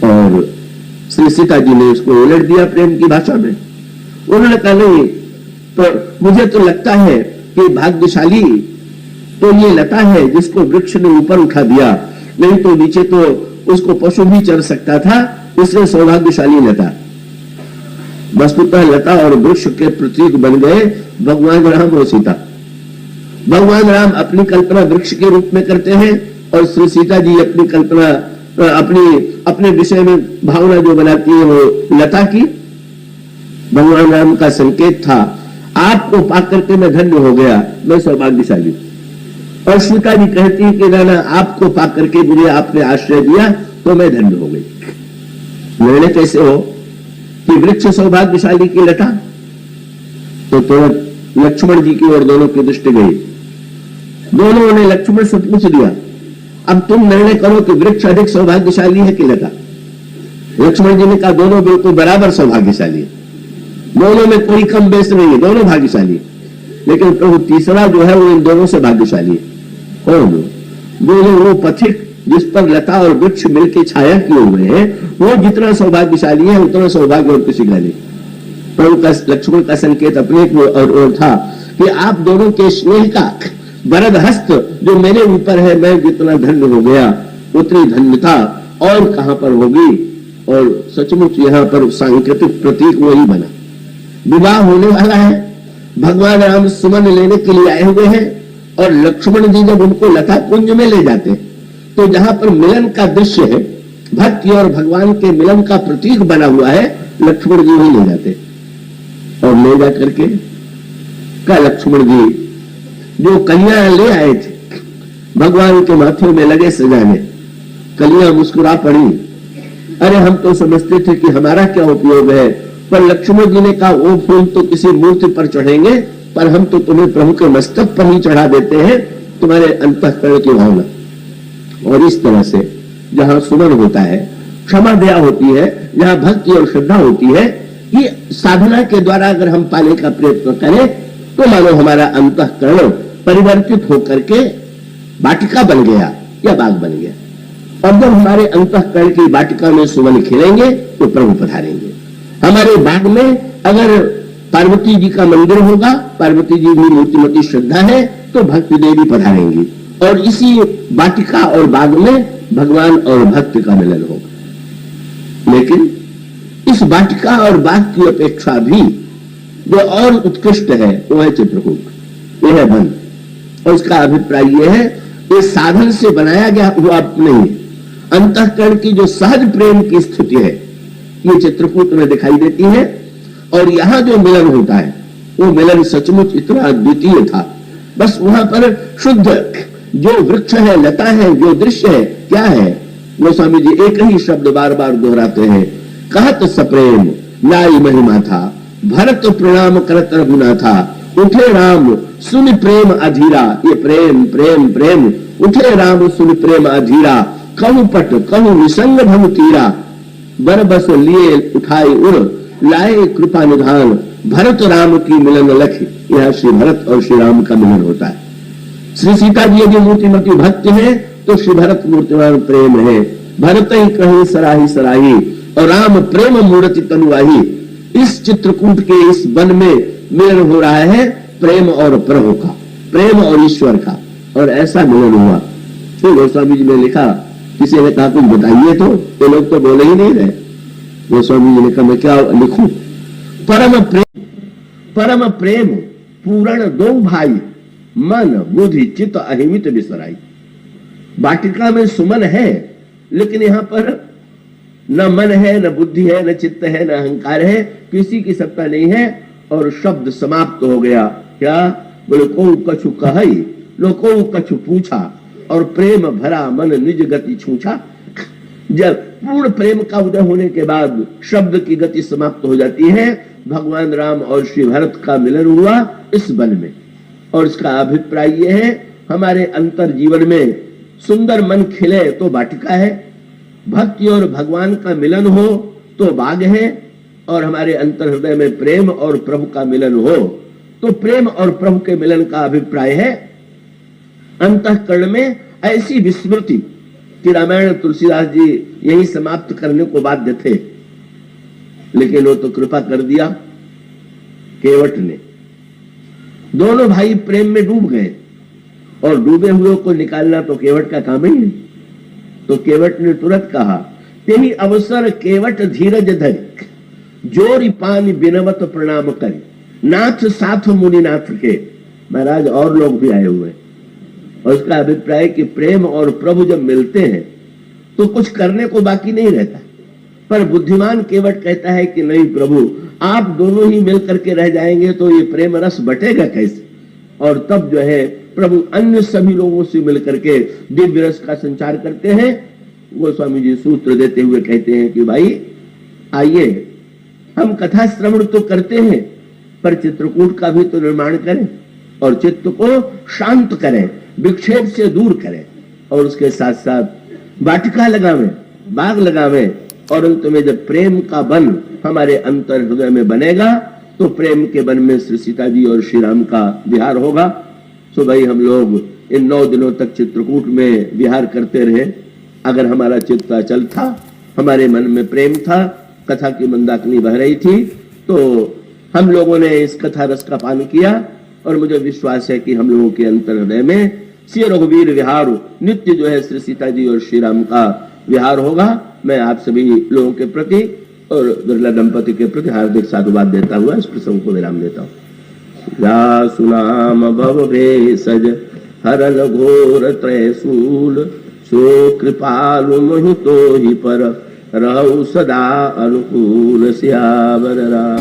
और श्री सीता जी ने उसको उलट दिया प्रेम की भाषा में। उन्होंने कहा नहीं, तो मुझे तो लगता है कि भाग्यशाली तो ये लता है जिसको वृक्ष ने ऊपर उठा दिया, नहीं तो नीचे तो उसको पशु भी चढ़ सकता था, इसलिए सौभाग्यशाली लता। वस्तुतः लता और वृक्ष के प्रतीक बन गए भगवान राम और सीता। भगवान राम अपनी कल्पना वृक्ष के रूप में करते हैं और श्री सीता जी अपनी कल्पना अपने विषय में भावना जो बनाती है वो लता की। भगवान राम का संकेत था, आपको पाकर के मैं धन्य हो गया, मैं सौभाग्यशाली। और सीता जी कहती है कि नाना आपको पाकर के मुझे आपने आश्रय दिया तो मैं धन्य हो गई। निर्णय कैसे हो कि वृक्ष सौभाग्यशाली की लता? तो लक्ष्मण जी की ओर दोनों की दृष्टि गई। दोनों ने लक्ष्मण से पूछ दिया, अब तुम निर्णय करो कि वृक्ष अधिक सौभाग्यशाली है कि लता? लक्ष्मण जी ने कहा दोनों बिल्कुल बराबर सौभाग्यशाली है, दोनों में कोई कम बेस नहीं है, दोनों भाग्यशाली है। लेकिन प्रभु तीसरा जो है वो इन दोनों से भाग्यशाली है। कौन? वो पथिक जिस पर लता और वृक्ष मिलकर छाया किए हुए हैं, वो जितना सौभाग्यशाली है उतना सौभाग्य और किसी का नहीं। प्रभु का लक्ष्मण का संकेत अपने और था कि आप दोनों के स्नेह का वरद हस्त जो मेरे ऊपर है, मैं जितना धन्य हो गया उतनी धन्यता और कहां पर होगी। और सचमुच यहां पर सांकेतिक प्रतीक वही बना। विवाह होने वाला है, भगवान राम सुमन लेने के लिए आए हुए हैं और लक्ष्मण जी जब उनको लता कुंज में ले जाते हैं तो जहां पर मिलन का दृश्य है, भक्ति और भगवान के मिलन का प्रतीक बना हुआ है, लक्ष्मण जी वही ले जाते और ले जाकर के का लक्ष्मण जी जो कलियां ले आए थे भगवान के माथे में लगे सजाने, कलियां मुस्कुरा पड़ी। अरे हम तो समझते थे कि हमारा क्या उपयोग है, पर लक्ष्मण जी ने कहा वो फूल तो किसी मूर्ति पर चढ़ेंगे, पर हम तो तुम्हें प्रभु के मस्तक पर ही चढ़ा देते हैं, तुम्हारे अंतःकरण की भावना। और इस तरह से जहां सुमन होता है, क्षमा दया होती है, जहां भक्ति और श्रद्धा होती है, ये साधना के द्वारा अगर हम पाने का प्रयत्न करें तो मानो हमारा अंतःकरण परिवर्तित होकर के वाटिका बन गया या बाग बन गया। और जब हमारे अंतःकरण की वाटिका में सुमन खिलेंगे तो प्रभु पधारेंगे। हमारे बाग में अगर पार्वती जी का मंदिर होगा, पार्वती जी भी मूर्तिमती श्रद्धा है, तो भक्ति देवी पधारेंगी और इसी वाटिका और बाग में भगवान और भक्त का मिलन होगा। लेकिन इस वाटिका और बाग की अपेक्षा भी जो और उत्कृष्ट है वो है चित्रकूट, यह है वन। और इसका अभिप्राय यह है ये साधन से बनाया गया हुआ नहीं, अंतःकरण की जो सहज प्रेम की स्थिति है ये चित्रकूट में दिखाई देती है। और यहां जो मिलन होता है वो मिलन सचमुच इतना अद्वितीय था। बस वहां पर शुद्ध जो वृक्ष है, लता है, जो दृश्य है, क्या है? गोस्वामी जी एक ही शब्द बार बार दोहराते हैं, कहत सप्रेम लाई महिमा था, भरत प्रणाम करत रघुना था, उठे राम सुन प्रेम अधीरा। ये प्रेम प्रेम प्रेम, उठे राम सुन प्रेम अधीरा, कहु पट कहु निसंग भव तीरा, बर बस लिए उठाए उड़, लाए कृपा निधान, भरत राम की मिलन लख। यह श्री भरत और श्री राम का मिलन होता है। श्री सीता जी यदि मूर्तिमती भक्त है तो श्री भरत मूर्तिमान प्रेम है, भरत ही कहीं सराही सराही और राम प्रेम मूर्ति तनुआही। इस चित्रकूट के इस वन में मिलन हो रहा है प्रेम और प्रभु का, प्रेम और ईश्वर का, और ऐसा मिलन हुआ। तो गोस्वामी जी ने लिखा, किसी ने कहा कुछ बताइए तो, ये लोग तो बोले ही नहीं रहे। गोस्वामी जी ने कहा मैं क्या लिखूं? परम प्रेम पूर्ण दो भाई, मन बुद्धि चित्त अहिमित विसराई। वाटिका में सुमन है, लेकिन यहां पर न मन है, न बुद्धि है, न चित्त है, न अहंकार है, किसी की सत्ता नहीं है, और शब्द समाप्त हो गया। क्या बोले? को कछु कही लो को कछु पूछा, और प्रेम भरा मन निज गति छूछा। जब पूर्ण प्रेम का उदय होने के बाद शब्द की गति समाप्त हो जाती है, भगवान राम और श्री भरत का मिलन हुआ इस वन में। और इसका अभिप्राय यह है, हमारे अंतर जीवन में सुंदर मन खिले तो वाटिका है, भक्ति और भगवान का मिलन हो तो बाग है, और हमारे अंतर हृदय में प्रेम और प्रभु का मिलन हो तो प्रेम और प्रभु के मिलन का अभिप्राय है अंतःकरण में ऐसी विस्मृति कि रामायण तुलसीदास जी यही समाप्त करने को बाध्य थे, लेकिन वो तो कृपा कर दिया केवट ने। दोनों भाई प्रेम में डूब गए, और डूबे हुए को निकालना तो केवट का काम ही नहीं। तो केवट ने तुरंत कहा, तेही अवसर केवट धीरज धरि, जोरी पानी बिनवत प्रणाम करी, नाथ साथ मुनिनाथ के। महाराज और लोग भी आए हुए, और उसका अभिप्राय कि प्रेम और प्रभु जब मिलते हैं तो कुछ करने को बाकी नहीं रहता। पर बुद्धिमान केवट कहता है कि नहीं प्रभु, आप दोनों ही मिल करके रह जाएंगे तो ये प्रेम रस बटेगा कैसे? और तब जो है प्रभु अन्य सभी लोगों से मिलकर के दिव्य रस का संचार करते हैं। गोस्वामी जी सूत्र देते हुए कहते हैं कि भाई आइए, हम कथा श्रवण तो करते हैं, पर चित्रकूट का भी तो निर्माण करें, और चित्त को शांत करें, विक्षेप से दूर करें, और उसके साथ साथ वाटिका लगावें, बाग लगावें, और अंत में जब प्रेम का वन हमारे अंतर हृदय में बनेगा तो प्रेम के वन में श्री सीता जी और श्री राम का विहार होगा। सो भाई हम लोग इन 9 दिनों तक चित्रकूट में विहार करते रहे। अगर हमारा चित्त अचल था, हमारे मन में प्रेम था, कथा की मंदाकिनी बह रही थी, तो हम लोगों ने इस कथा रस का पान किया, और मुझे विश्वास है कि हम लोगों के अंतर हृदय में श्री रघुवीर विहार नित्य जो है श्री सीता जी और श्री राम का विहार होगा। मैं आप सभी लोगों के प्रति और बिरला दंपति के प्रति हार्दिक साधुवाद देता हुआ इस प्रसंग को विराम देता हूँ। या सुनाम भव भेषज हरल घोर त्रयशूल, सो कृपालु मोहितो ही पर रहु सदा अनुकूल। सियावर राम।